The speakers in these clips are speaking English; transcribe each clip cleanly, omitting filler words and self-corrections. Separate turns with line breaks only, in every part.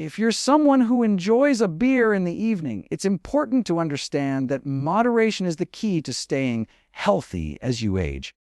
If you're someone who enjoys a beer in the evening, it's important to understand that moderation is the key to staying healthy as you age.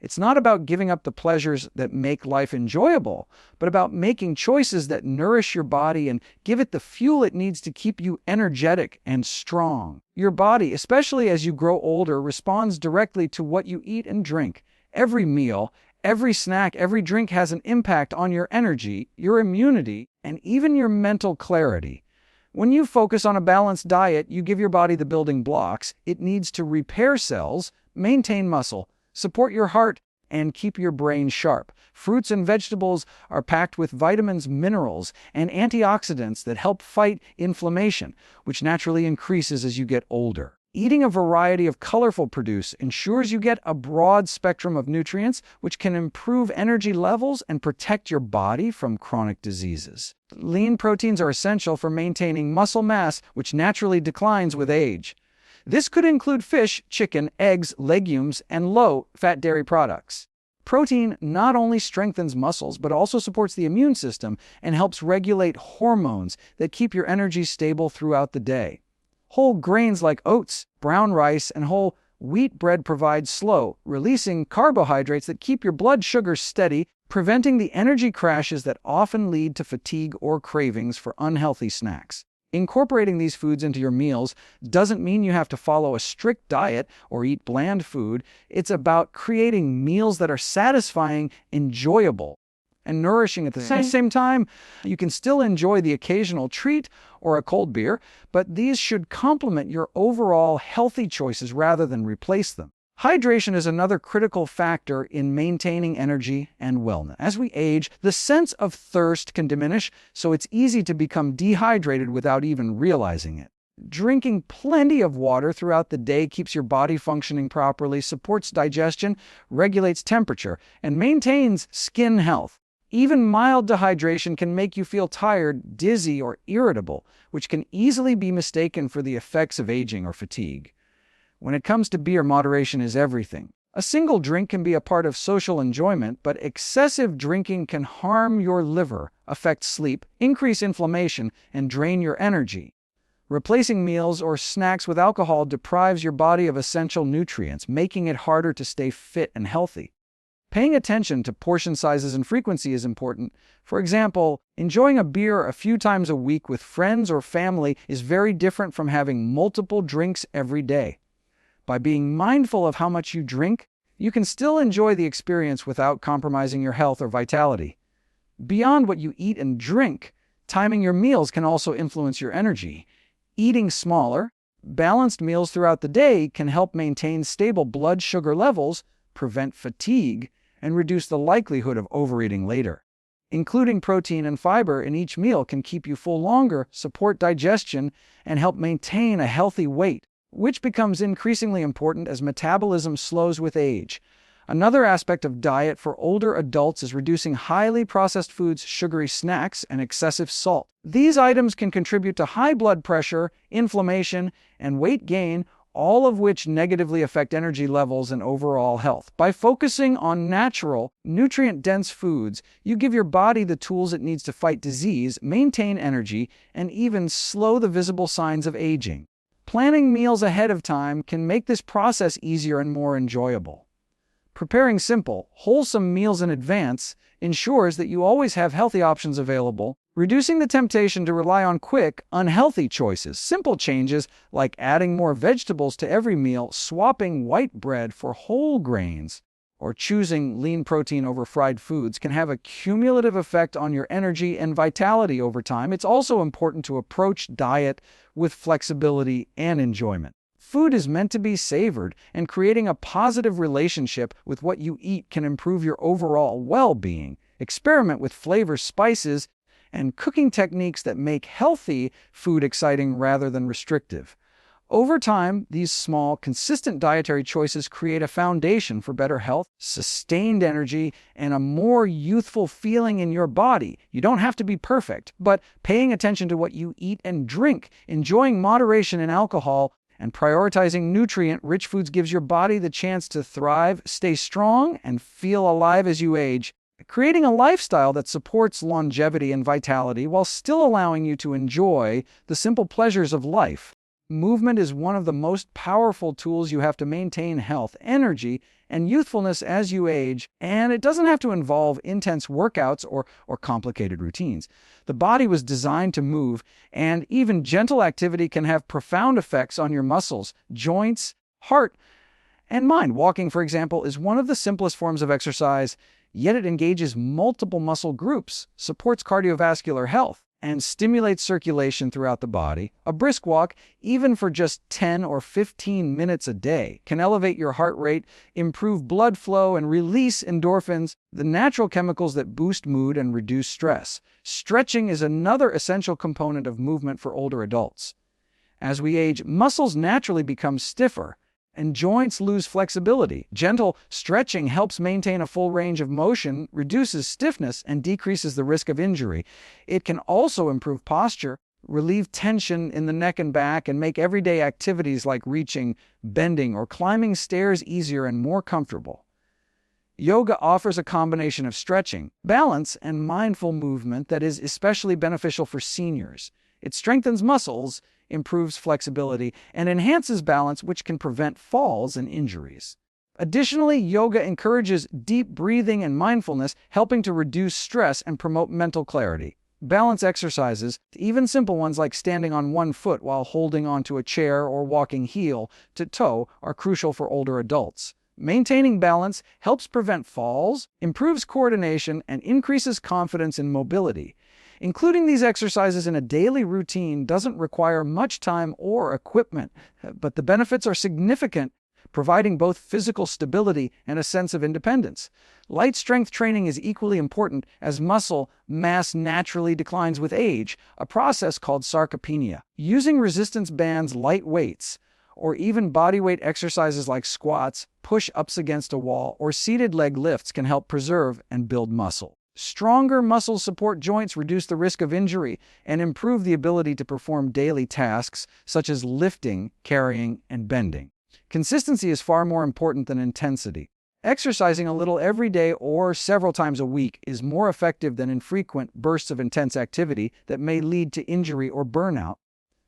It's not about giving up the pleasures that make life enjoyable, but about making choices that nourish your body and give it the fuel it needs to keep you energetic and strong. Your body, especially as you grow older, responds directly to what you eat and drink. Every meal, every snack, every drink has an impact on your energy, your immunity, and even your mental clarity. When you focus on a balanced diet, you give your body the building blocks it needs to repair cells, maintain muscle, support your heart, and keep your brain sharp. Fruits and vegetables are packed with vitamins, minerals, and antioxidants that help fight inflammation, which naturally increases as you get older. Eating a variety of colorful produce ensures you get a broad spectrum of nutrients, which can improve energy levels and protect your body from chronic diseases. Lean proteins are essential for maintaining muscle mass, which naturally declines with age. This could include fish, chicken, eggs, legumes, and low-fat dairy products. Protein not only strengthens muscles, but also supports the immune system and helps regulate hormones that keep your energy stable throughout the day. Whole grains like oats, brown rice, and whole wheat bread provide slow, releasing carbohydrates that keep your blood sugar steady, preventing the energy crashes that often lead to fatigue or cravings for unhealthy snacks. Incorporating these foods into your meals doesn't mean you have to follow a strict diet or eat bland food. It's about creating meals that are satisfying, enjoyable, and nourishing at the same time. You can still enjoy the occasional treat or a cold beer, but these should complement your overall healthy choices rather than replace them. Hydration is another critical factor in maintaining energy and wellness. As we age, the sense of thirst can diminish, so it's easy to become dehydrated without even realizing it. Drinking plenty of water throughout the day keeps your body functioning properly, supports digestion, regulates temperature, and maintains skin health. Even mild dehydration can make you feel tired, dizzy, or irritable, which can easily be mistaken for the effects of aging or fatigue. When it comes to beer, moderation is everything. A single drink can be a part of social enjoyment, but excessive drinking can harm your liver, affect sleep, increase inflammation, and drain your energy. Replacing meals or snacks with alcohol deprives your body of essential nutrients, making it harder to stay fit and healthy. Paying attention to portion sizes and frequency is important. For example, enjoying a beer a few times a week with friends or family is very different from having multiple drinks every day. By being mindful of how much you drink, you can still enjoy the experience without compromising your health or vitality. Beyond what you eat and drink, timing your meals can also influence your energy. Eating smaller, balanced meals throughout the day can help maintain stable blood sugar levels, prevent fatigue, and reduce the likelihood of overeating later. Including protein and fiber in each meal can keep you full longer, support digestion, and help maintain a healthy weight, which becomes increasingly important as metabolism slows with age. Another aspect of diet for older adults is reducing highly processed foods, sugary snacks, and excessive salt. These items can contribute to high blood pressure, inflammation, and weight gain, all of which negatively affect energy levels and overall health. By focusing on natural, nutrient-dense foods, you give your body the tools it needs to fight disease, maintain energy, and even slow the visible signs of aging. Planning meals ahead of time can make this process easier and more enjoyable. Preparing simple, wholesome meals in advance ensures that you always have healthy options available, reducing the temptation to rely on quick, unhealthy choices. Simple changes like adding more vegetables to every meal, swapping white bread for whole grains, or choosing lean protein over fried foods can have a cumulative effect on your energy and vitality over time. It's also important to approach diet with flexibility and enjoyment. Food is meant to be savored, and creating a positive relationship with what you eat can improve your overall well-being. Experiment with flavors, spices, and cooking techniques that make healthy food exciting rather than restrictive. Over time, these small, consistent dietary choices create a foundation for better health, sustained energy, and a more youthful feeling in your body. You don't have to be perfect, but paying attention to what you eat and drink, enjoying moderation in alcohol, and prioritizing nutrient-rich foods gives your body the chance to thrive, stay strong, and feel alive as you age. creating a lifestyle that supports longevity and vitality while still allowing you to enjoy the simple pleasures of life. Movement is one of the most powerful tools you have to maintain health, energy, and youthfulness as you age, and it doesn't have to involve intense workouts or complicated routines. The body was designed to move, and even gentle activity can have profound effects on your muscles, joints, heart, and mind. Walking, for example, is one of the simplest forms of exercise, yet it engages multiple muscle groups, supports cardiovascular health, and stimulates circulation throughout the body. A brisk walk, even for just 10 or 15 minutes a day, can elevate your heart rate, improve blood flow, and release endorphins, the natural chemicals that boost mood and reduce stress. Stretching is another essential component of movement for older adults. As we age, muscles naturally become stiffer, and joints lose flexibility. Gentle stretching helps maintain a full range of motion, reduces stiffness, and decreases the risk of injury. It can also improve posture, relieve tension in the neck and back, and make everyday activities like reaching, bending, or climbing stairs easier and more comfortable. Yoga offers a combination of stretching, balance, and mindful movement that is especially beneficial for seniors. It strengthens muscles, improves flexibility, and enhances balance, which can prevent falls and injuries. Additionally, yoga encourages deep breathing and mindfulness, helping to reduce stress and promote mental clarity. Balance exercises, even simple ones like standing on one foot while holding onto a chair or walking heel to toe, are crucial for older adults. Maintaining balance helps prevent falls, improves coordination, and increases confidence in mobility. Including these exercises in a daily routine doesn't require much time or equipment, but the benefits are significant, providing both physical stability and a sense of independence. Light strength training is equally important, as muscle mass naturally declines with age, a process called sarcopenia. Using resistance bands, light weights, or even bodyweight exercises like squats, push-ups against a wall, or seated leg lifts can help preserve and build muscle. Stronger muscles support joints, reduce the risk of injury, and improve the ability to perform daily tasks such as lifting, carrying, and bending. Consistency is far more important than intensity. Exercising a little every day or several times a week is more effective than infrequent bursts of intense activity that may lead to injury or burnout.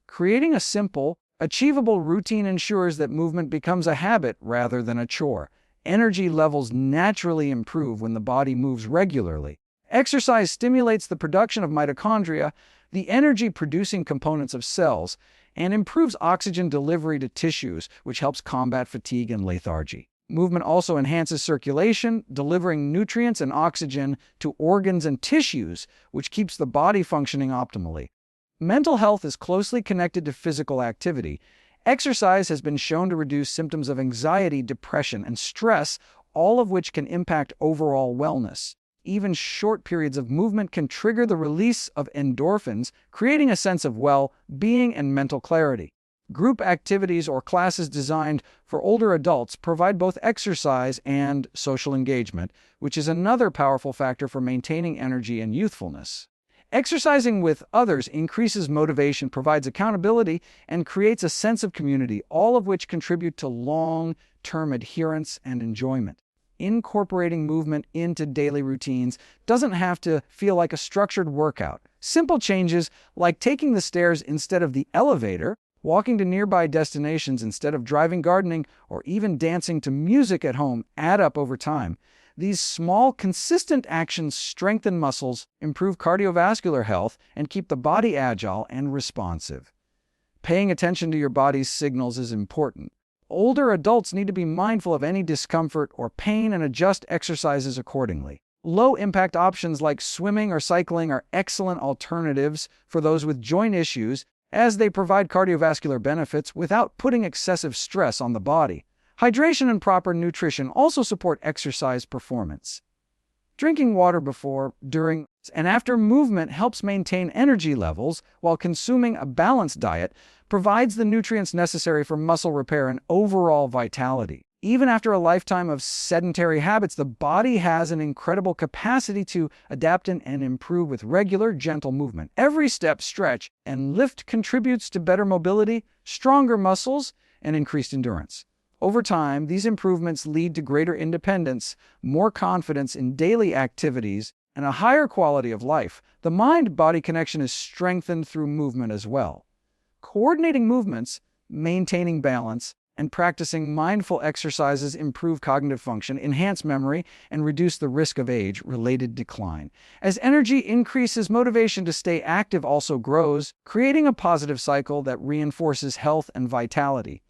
Creating a simple, achievable routine ensures that movement becomes a habit rather than a chore. Energy levels naturally improve when the body moves regularly. Exercise stimulates the production of mitochondria, the energy-producing components of cells, and improves oxygen delivery to tissues, which helps combat fatigue and lethargy. Movement also enhances circulation, delivering nutrients and oxygen to organs and tissues, which keeps the body functioning optimally. Mental health is closely connected to physical activity. Exercise has been shown to reduce symptoms of anxiety, depression, and stress, all of which can impact overall wellness. Even short periods of movement can trigger the release of endorphins, creating a sense of well-being and mental clarity. Group activities or classes designed for older adults provide both exercise and social engagement, which is another powerful factor for maintaining energy and youthfulness. Exercising with others increases motivation, provides accountability, and creates a sense of community, all of which contribute to long-term adherence and enjoyment. Incorporating movement into daily routines doesn't have to feel like a structured workout. Simple changes like taking the stairs instead of the elevator, walking to nearby destinations instead of driving, gardening, or even dancing to music at home add up over time. These small, consistent actions strengthen muscles, improve cardiovascular health, and keep the body agile and responsive. Paying attention to your body's signals is important. Older adults need to be mindful of any discomfort or pain and adjust exercises accordingly. Low-impact options like swimming or cycling are excellent alternatives for those with joint issues, as they provide cardiovascular benefits without putting excessive stress on the body. Hydration and proper nutrition also support exercise performance. Drinking water before, during, and after movement helps maintain energy levels, while consuming a balanced diet provides the nutrients necessary for muscle repair and overall vitality. Even after a lifetime of sedentary habits, the body has an incredible capacity to adapt and improve with regular, gentle movement. Every step, stretch, and lift contributes to better mobility, stronger muscles, and increased endurance. Over time, these improvements lead to greater independence, more confidence in daily activities, and a higher quality of life. The mind-body connection is strengthened through movement as well. Coordinating movements, maintaining balance, and practicing mindful exercises improve cognitive function, enhance memory, and reduce the risk of age-related decline. As energy increases, motivation to stay active also grows, creating a positive cycle that reinforces health and vitality.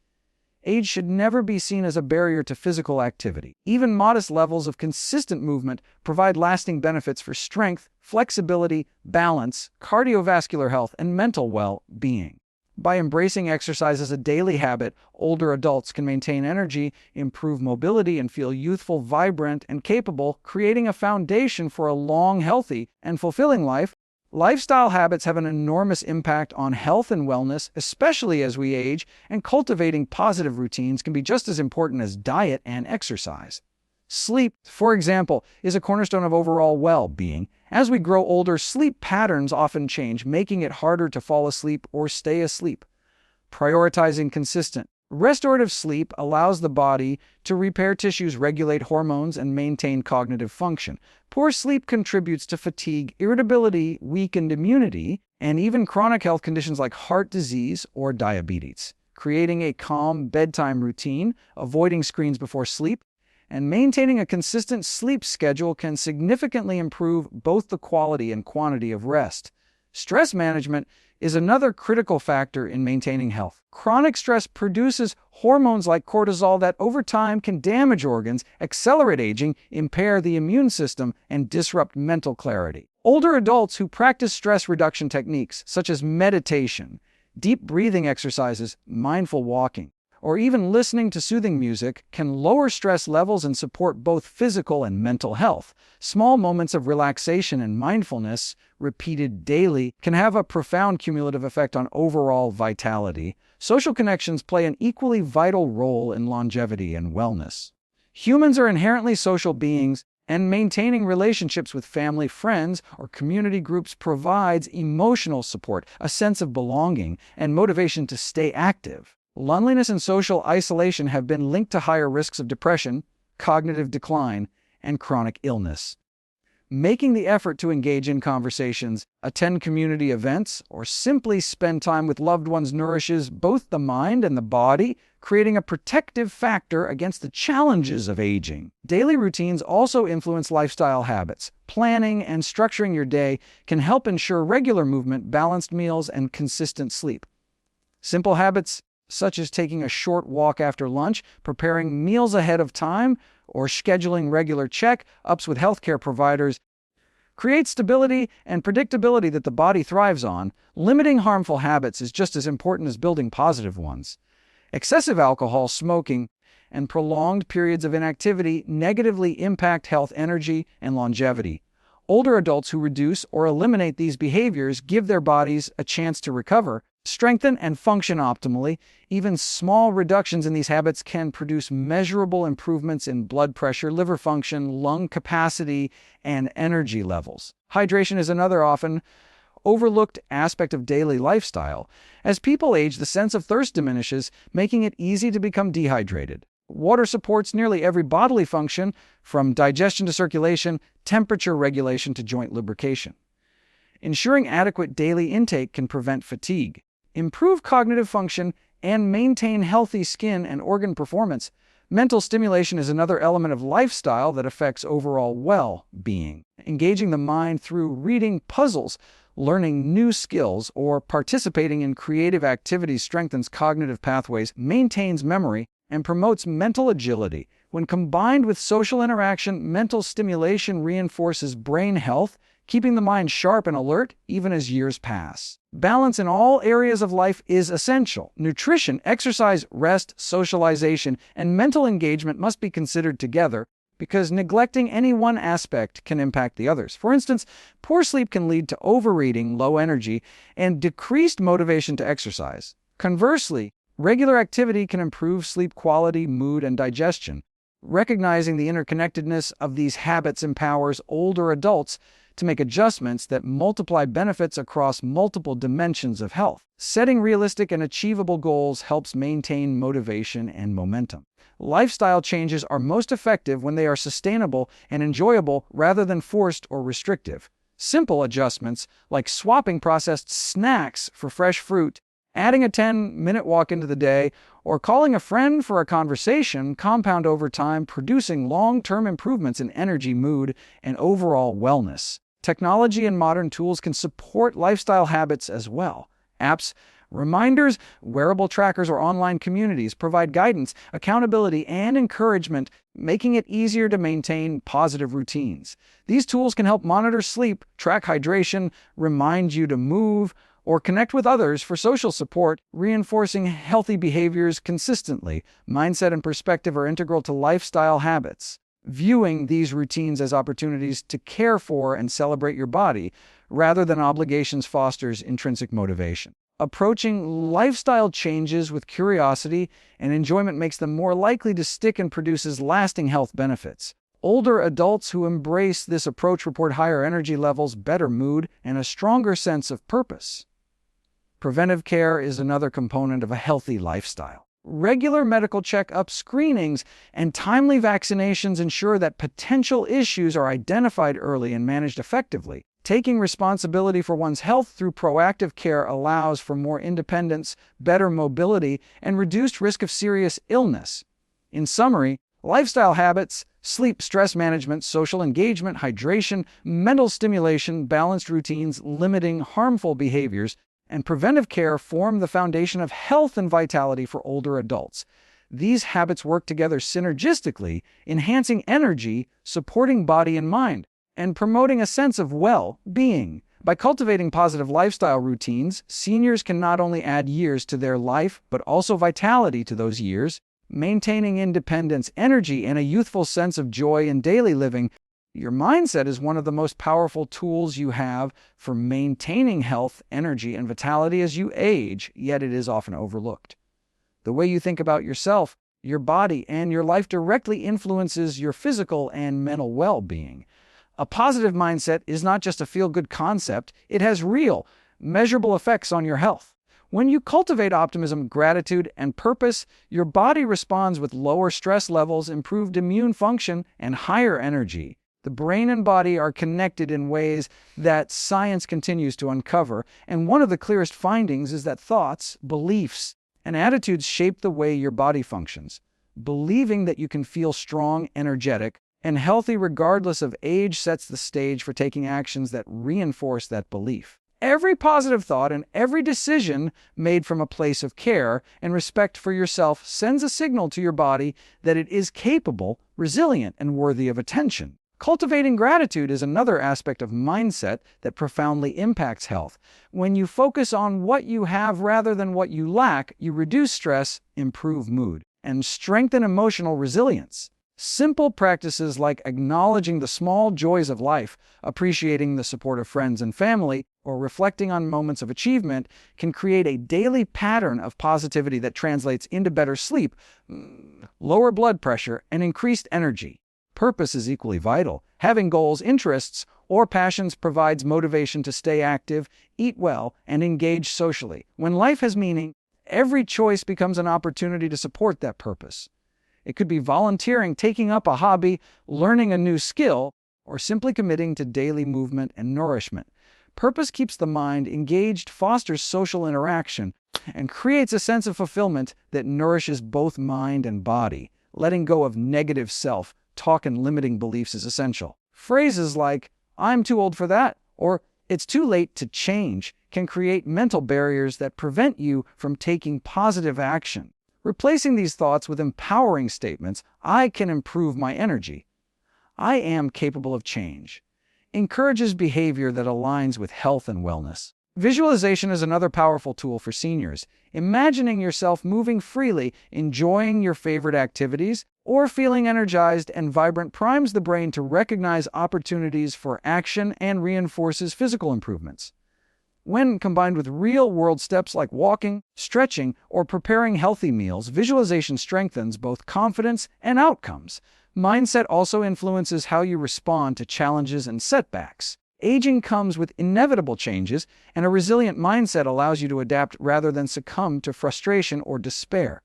Age should never be seen as a barrier to physical activity. Even modest levels of consistent movement provide lasting benefits for strength, flexibility, balance, cardiovascular health, and mental well-being. By embracing exercise as a daily habit, older adults can maintain energy, improve mobility, and feel youthful, vibrant, and capable, creating a foundation for a long, healthy, and fulfilling life. Lifestyle habits have an enormous impact on health and wellness, especially as we age, and cultivating positive routines can be just as important as diet and exercise. Sleep, for example, is a cornerstone of overall well-being. As we grow older, sleep patterns often change, making it harder to fall asleep or stay asleep. Prioritizing consistent, restorative sleep allows the body to repair tissues, regulate hormones, and maintain cognitive function. Poor sleep contributes to fatigue, irritability, weakened immunity, and even chronic health conditions like heart disease or diabetes. Creating a calm bedtime routine, avoiding screens before sleep, and maintaining a consistent sleep schedule can significantly improve both the quality and quantity of rest. Stress management is another critical factor in maintaining health. Chronic stress produces hormones like cortisol that over time can damage organs, accelerate aging, impair the immune system, and disrupt mental clarity. Older adults who practice stress reduction techniques such as meditation, deep breathing exercises, mindful walking, or even listening to soothing music can lower stress levels and support both physical and mental health. Small moments of relaxation and mindfulness, repeated daily, can have a profound cumulative effect on overall vitality. Social connections play an equally vital role in longevity and wellness. Humans are inherently social beings, and maintaining relationships with family, friends, or community groups provides emotional support, a sense of belonging, and motivation to stay active. Loneliness and social isolation have been linked to higher risks of depression, cognitive decline, and chronic illness. Making the effort to engage in conversations, attend community events, or simply spend time with loved ones nourishes both the mind and the body, creating a protective factor against the challenges of aging. Daily routines also influence lifestyle habits. Planning and structuring your day can help ensure regular movement, balanced meals, and consistent sleep. Simple habits such as taking a short walk after lunch, preparing meals ahead of time, or scheduling regular check-ups with healthcare providers, create stability and predictability that the body thrives on. Limiting harmful habits is just as important as building positive ones. Excessive alcohol, smoking, and prolonged periods of inactivity negatively impact health, energy, and longevity. Older adults who reduce or eliminate these behaviors give their bodies a chance to recover, strengthen, and function optimally. Even small reductions in these habits can produce measurable improvements in blood pressure, liver function, lung capacity, and energy levels. Hydration is another often overlooked aspect of daily lifestyle. As people age, the sense of thirst diminishes, making it easy to become dehydrated. Water supports nearly every bodily function, from digestion to circulation, temperature regulation to joint lubrication. Ensuring adequate daily intake can prevent fatigue, improve cognitive function, and maintain healthy skin and organ performance. Mental stimulation is another element of lifestyle that affects overall well-being. Engaging the mind through reading puzzles, learning new skills, or participating in creative activities strengthens cognitive pathways, maintains memory, and promotes mental agility. When combined with social interaction, mental stimulation reinforces brain health, keeping the mind sharp and alert even as years pass. Balance in all areas of life is essential. Nutrition, exercise, rest, socialization, and mental engagement must be considered together because neglecting any one aspect can impact the others. For instance, poor sleep can lead to overeating, low energy, and decreased motivation to exercise. Conversely, regular activity can improve sleep quality, mood, and digestion. Recognizing the interconnectedness of these habits empowers older adults to make adjustments that multiply benefits across multiple dimensions of health. Setting realistic and achievable goals helps maintain motivation and momentum. Lifestyle changes are most effective when they are sustainable and enjoyable rather than forced or restrictive. Simple adjustments, like swapping processed snacks for fresh fruit, adding a 10-minute walk into the day, or calling a friend for a conversation, compound over time, producing long-term improvements in energy, mood, and overall wellness. Technology and modern tools can support lifestyle habits as well. Apps, reminders, wearable trackers, or online communities provide guidance, accountability, and encouragement, making it easier to maintain positive routines. These tools can help monitor sleep, track hydration, remind you to move, or connect with others for social support, reinforcing healthy behaviors consistently. Mindset and perspective are integral to lifestyle habits. Viewing these routines as opportunities to care for and celebrate your body, rather than obligations, fosters intrinsic motivation. Approaching lifestyle changes with curiosity and enjoyment makes them more likely to stick and produces lasting health benefits. Older adults who embrace this approach report higher energy levels, better mood, and a stronger sense of purpose. Preventive care is another component of a healthy lifestyle. Regular medical checkups, screenings, and timely vaccinations ensure that potential issues are identified early and managed effectively. Taking responsibility for one's health through proactive care allows for more independence, better mobility, and reduced risk of serious illness. In summary, lifestyle habits, sleep, stress management, social engagement, hydration, mental stimulation, balanced routines, limiting harmful behaviors, and preventive care form the foundation of health and vitality for older adults. These habits work together synergistically, enhancing energy, supporting body and mind, and promoting a sense of well-being. By cultivating positive lifestyle routines, seniors can not only add years to their life, but also vitality to those years, maintaining independence, energy, and a youthful sense of joy in daily living. Your mindset is one of the most powerful tools you have for maintaining health, energy, and vitality as you age, yet it is often overlooked. The way you think about yourself, your body, and your life directly influences your physical and mental well-being. A positive mindset is not just a feel-good concept, it has real, measurable effects on your health. When you cultivate optimism, gratitude, and purpose, your body responds with lower stress levels, improved immune function, and higher energy. The brain and body are connected in ways that science continues to uncover, and one of the clearest findings is that thoughts, beliefs, and attitudes shape the way your body functions. Believing that you can feel strong, energetic, and healthy regardless of age sets the stage for taking actions that reinforce that belief. Every positive thought and every decision made from a place of care and respect for yourself sends a signal to your body that it is capable, resilient, and worthy of attention. Cultivating gratitude is another aspect of mindset that profoundly impacts health. When you focus on what you have rather than what you lack, you reduce stress, improve mood, and strengthen emotional resilience. Simple practices like acknowledging the small joys of life, appreciating the support of friends and family, or reflecting on moments of achievement can create a daily pattern of positivity that translates into better sleep, lower blood pressure, and increased energy. Purpose is equally vital. Having goals, interests, or passions provides motivation to stay active, eat well, and engage socially. When life has meaning, every choice becomes an opportunity to support that purpose. It could be volunteering, taking up a hobby, learning a new skill, or simply committing to daily movement and nourishment. Purpose keeps the mind engaged, fosters social interaction, and creates a sense of fulfillment that nourishes both mind and body. Letting go of negative self-talk and limiting beliefs is essential. Phrases like, "I'm too old for that," or "it's too late to change," can create mental barriers that prevent you from taking positive action. Replacing these thoughts with empowering statements, "I can improve my energy," "I am capable of change," encourages behavior that aligns with health and wellness. Visualization is another powerful tool for seniors. Imagining yourself moving freely, enjoying your favorite activities, or feeling energized and vibrant primes the brain to recognize opportunities for action and reinforces physical improvements. When combined with real-world steps like walking, stretching, or preparing healthy meals, visualization strengthens both confidence and outcomes. Mindset also influences how you respond to challenges and setbacks. Aging comes with inevitable changes, and a resilient mindset allows you to adapt rather than succumb to frustration or despair.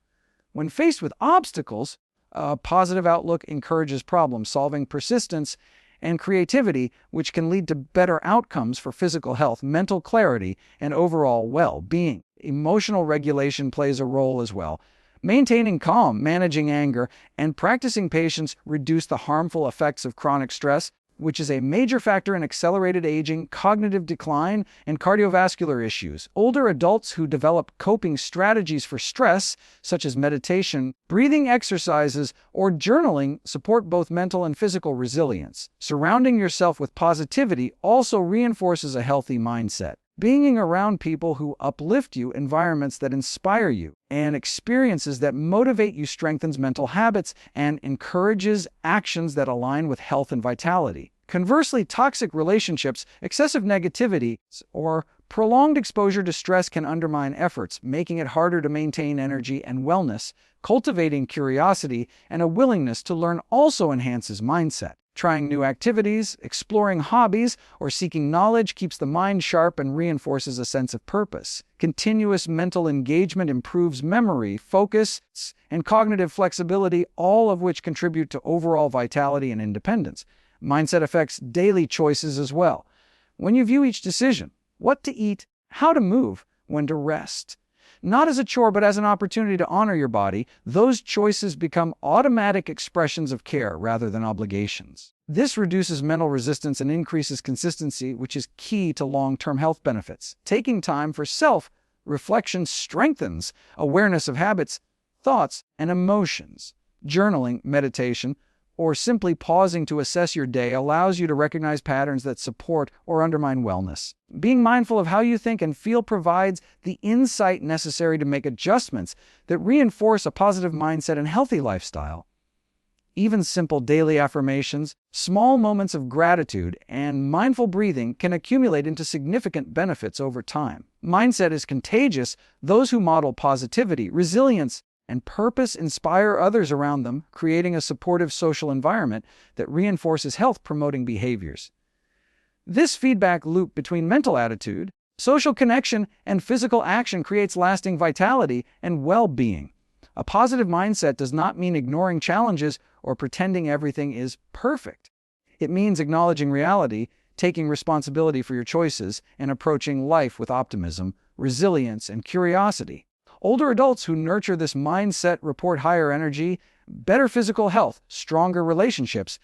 When faced with obstacles, a positive outlook encourages problem-solving, persistence, and creativity, which can lead to better outcomes for physical health, mental clarity, and overall well-being. Emotional regulation plays a role as well. Maintaining calm, managing anger, and practicing patience reduce the harmful effects of chronic stress, which is a major factor in accelerated aging, cognitive decline, and cardiovascular issues. Older adults who develop coping strategies for stress, such as meditation, breathing exercises, or journaling, support both mental and physical resilience. Surrounding yourself with positivity also reinforces a healthy mindset. Being around people who uplift you, environments that inspire you, and experiences that motivate you strengthens mental habits and encourages actions that align with health and vitality. Conversely, toxic relationships, excessive negativity, or prolonged exposure to stress can undermine efforts, making it harder to maintain energy and wellness. Cultivating curiosity and a willingness to learn also enhances mindset. Trying new activities, exploring hobbies, or seeking knowledge keeps the mind sharp and reinforces a sense of purpose. Continuous mental engagement improves memory, focus, and cognitive flexibility, all of which contribute to overall vitality and independence. Mindset affects daily choices as well. When you view each decision, what to eat, how to move, when to rest, not as a chore but as an opportunity to honor your body, those choices become automatic expressions of care rather than obligations. This reduces mental resistance and increases consistency, which is key to long-term health benefits. Taking time for self-reflection strengthens awareness of habits, thoughts, and emotions. Journaling, meditation, or simply pausing to assess your day allows you to recognize patterns that support or undermine wellness. Being mindful of how you think and feel provides the insight necessary to make adjustments that reinforce a positive mindset and healthy lifestyle. Even simple daily affirmations, small moments of gratitude, and mindful breathing can accumulate into significant benefits over time. Mindset is contagious. Those who model positivity, resilience, and purpose inspire others around them, creating a supportive social environment that reinforces health-promoting behaviors. This feedback loop between mental attitude, social connection, and physical action creates lasting vitality and well-being. A positive mindset does not mean ignoring challenges or pretending everything is perfect. It means acknowledging reality, taking responsibility for your choices, and approaching life with optimism, resilience, and curiosity. Older adults who nurture this mindset report higher energy, better physical health, stronger relationships,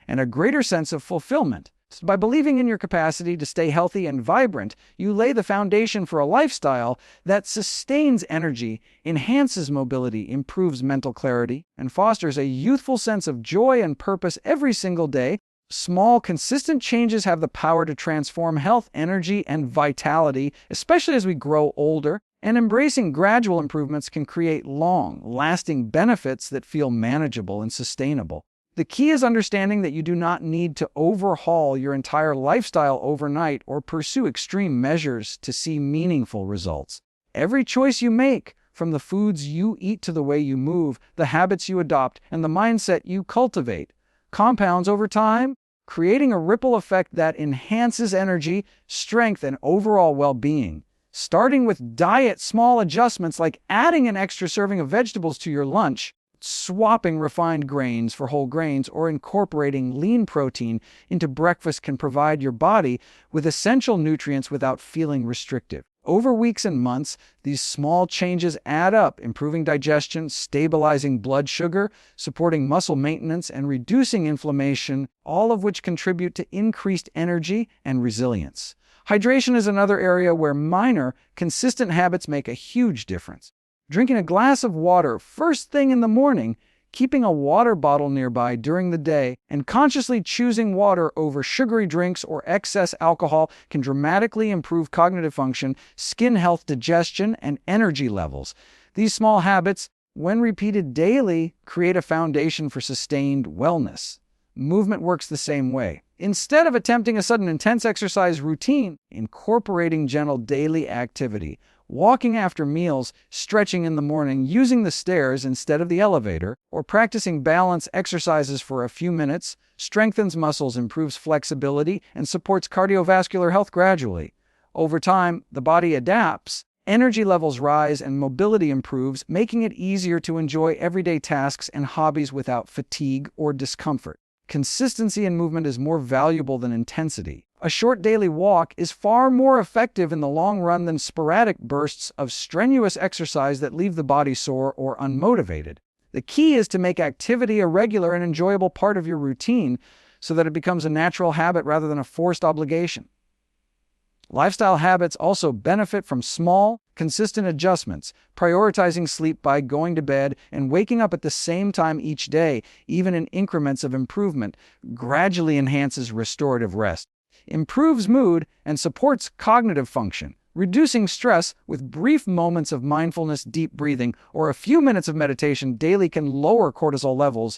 and a greater sense of fulfillment. By believing in your capacity to stay healthy and vibrant, you lay the foundation for a lifestyle that sustains energy, enhances mobility, improves mental clarity, and fosters a youthful sense of joy and purpose every single day. Small, consistent changes have the power to transform health, energy, and vitality, especially as we grow older. And embracing gradual improvements can create long-lasting benefits that feel manageable and sustainable. The key is understanding that you do not need to overhaul your entire lifestyle overnight or pursue extreme measures to see meaningful results. Every choice you make, from the foods you eat to the way you move, the habits you adopt, and the mindset you cultivate, compounds over time, creating a ripple effect that enhances energy, strength, and overall well-being. Starting with small adjustments like adding an extra serving of vegetables to your lunch, swapping refined grains for whole grains, or incorporating lean protein into breakfast can provide your body with essential nutrients without feeling restrictive. Over weeks and months, these small changes add up, improving digestion, stabilizing blood sugar, supporting muscle maintenance, and reducing inflammation, all of which contribute to increased energy and resilience. Hydration is another area where minor, consistent habits make a huge difference. Drinking a glass of water first thing in the morning, keeping a water bottle nearby during the day, and consciously choosing water over sugary drinks or excess alcohol can dramatically improve cognitive function, skin health, digestion, and energy levels. These small habits, when repeated daily, create a foundation for sustained wellness. Movement works the same way. Instead of attempting a sudden intense exercise routine, incorporating gentle daily activity, walking after meals, stretching in the morning, using the stairs instead of the elevator, or practicing balance exercises for a few minutes, strengthens muscles, improves flexibility, and supports cardiovascular health gradually. Over time, the body adapts, energy levels rise, and mobility improves, making it easier to enjoy everyday tasks and hobbies without fatigue or discomfort. Consistency in movement is more valuable than intensity. A short daily walk is far more effective in the long run than sporadic bursts of strenuous exercise that leave the body sore or unmotivated. The key is to make activity a regular and enjoyable part of your routine so that it becomes a natural habit rather than a forced obligation. Lifestyle habits also benefit from small, consistent adjustments. Prioritizing sleep by going to bed and waking up at the same time each day, even in increments of improvement, gradually enhances restorative rest, improves mood, and supports cognitive function. Reducing stress with brief moments of mindfulness, deep breathing, or a few minutes of meditation daily can lower cortisol levels,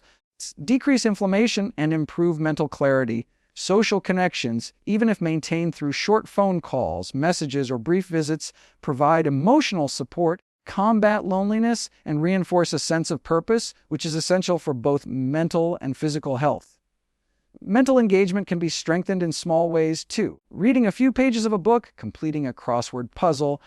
decrease inflammation, and improve mental clarity. Social connections, even if maintained through short phone calls, messages, or brief visits, provide emotional support, combat loneliness, and reinforce a sense of purpose, which is essential for both mental and physical health. Mental engagement can be strengthened in small ways, too. Reading a few pages of a book, completing a crossword puzzle,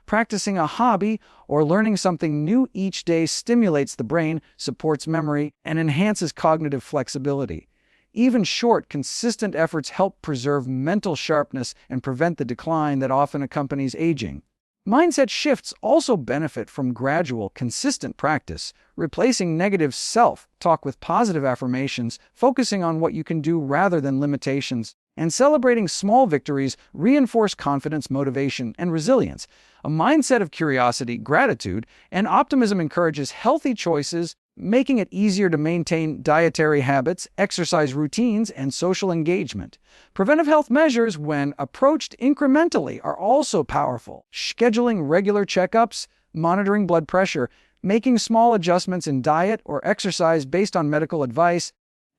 practicing a hobby, or learning something new each day stimulates the brain, supports memory, and enhances cognitive flexibility. Even short, consistent efforts help preserve mental sharpness and prevent the decline that often accompanies aging. Mindset shifts also benefit from gradual, consistent practice, replacing negative self-talk with positive affirmations, focusing on what you can do rather than limitations, and celebrating small victories reinforce confidence, motivation, and resilience. A mindset of curiosity, gratitude, and optimism encourages healthy choices, making it easier to maintain dietary habits, exercise routines, and social engagement. Preventive health measures, when approached incrementally, are also powerful. Scheduling regular checkups, monitoring blood pressure, making small adjustments in diet or exercise based on medical advice,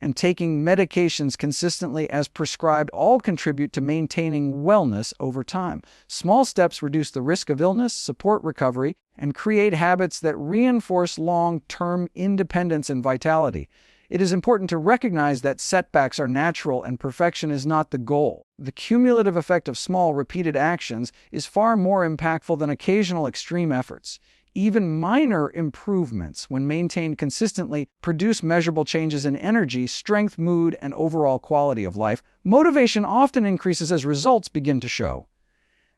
and taking medications consistently as prescribed all contribute to maintaining wellness over time. Small steps reduce the risk of illness, support recovery, and create habits that reinforce long-term independence and vitality. It is important to recognize that setbacks are natural and perfection is not the goal. The cumulative effect of small, repeated actions is far more impactful than occasional extreme efforts. Even minor improvements, when maintained consistently, produce measurable changes in energy, strength, mood, and overall quality of life. Motivation often increases as results begin to show.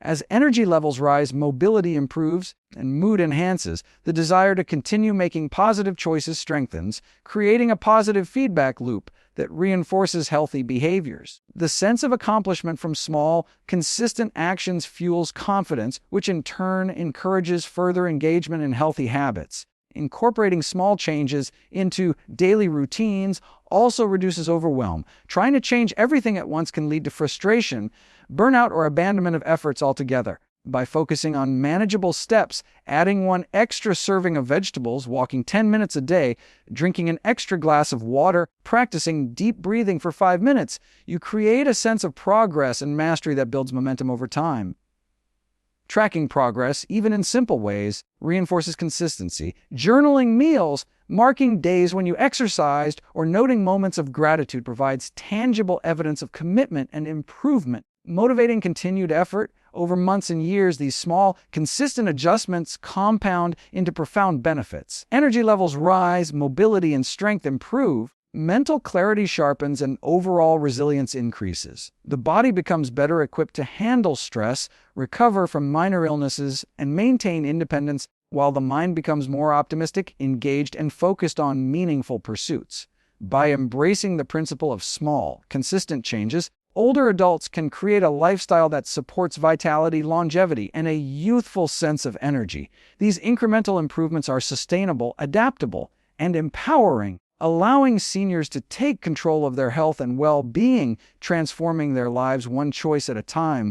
As energy levels rise, mobility improves, and mood enhances. The desire to continue making positive choices strengthens, creating a positive feedback loop that reinforces healthy behaviors. The sense of accomplishment from small, consistent actions fuels confidence, which in turn encourages further engagement in healthy habits. Incorporating small changes into daily routines also reduces overwhelm. Trying to change everything at once can lead to frustration, burnout, or abandonment of efforts altogether. By focusing on manageable steps, adding one extra serving of vegetables, walking 10 minutes a day, drinking an extra glass of water, practicing deep breathing for 5 minutes, you create a sense of progress and mastery that builds momentum over time. Tracking progress, even in simple ways, reinforces consistency. Journaling meals, marking days when you exercised, or noting moments of gratitude provides tangible evidence of commitment and improvement. Motivating continued effort over months and years, these small, consistent adjustments compound into profound benefits. Energy levels rise, mobility and strength improve, mental clarity sharpens, and overall resilience increases. The body becomes better equipped to handle stress, recover from minor illnesses, and maintain independence, while the mind becomes more optimistic, engaged, and focused on meaningful pursuits. By embracing the principle of small, consistent changes, older adults can create a lifestyle that supports vitality, longevity, and a youthful sense of energy. These incremental improvements are sustainable, adaptable, and empowering, allowing seniors to take control of their health and well-being, transforming their lives one choice at a time.